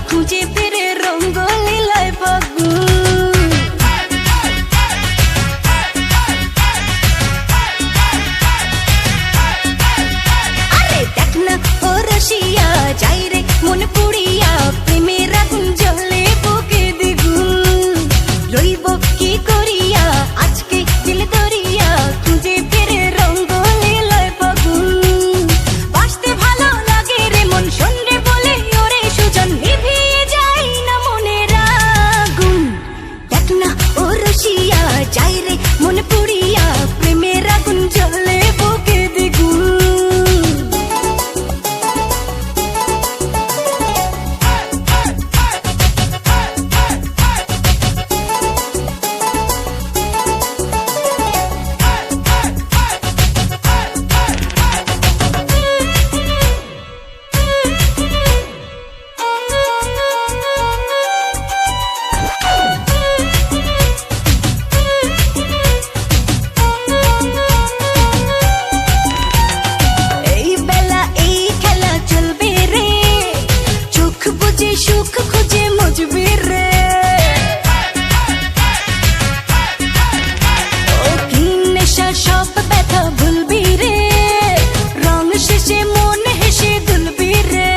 খুঁজে ফিরে রঙ্গ লীলায় ফাগুন। আরে দেখ না ও রসিয়া যাই রে মন পুড়িয়া, প্রেমের আগুন জ্বলে বুকে দ্বিগুণ। রইব কি করিয়া আজকে দিল দরিয়া, খুঁজে ফিরে রঙ্গ লীলায় ফাগুন। বাসতে ভালো লাগে রে মন শোন রে বলে ওরে সুজন, নিভিয়ে যায় না মনের আগুন। দেখ না ও রসিয়া যাই রে মন পুড়িয়া, প্রেমের আগুন জ্বলে বুকে দ্বিগুণ। সুখ খুঁজে মজবি রে, ও কি নেশা সব ব্যথা ভুলবি রে, রং শেষে মন হেসে দুলবি রে।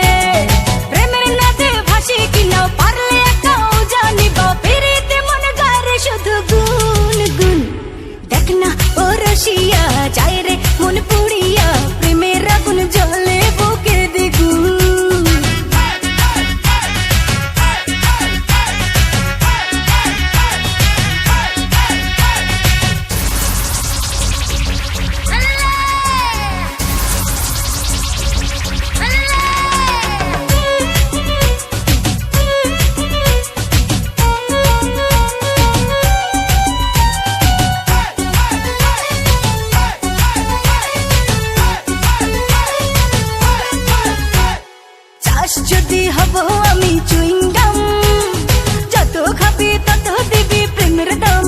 প্রেমের নাতে ভাসি কিনা পারলে একাও জানিব, ফিরিতে মন গারে শুধু গুন গুন। দেখ না ও রসিয়া যাই রে মন পুড়িয়া, প্রেমের আগুন জ্বলে বুকে দ্বিগুণ। যদি হব আমি চুইংগাম, যত খাবি তত দিবি প্রেমের দাম।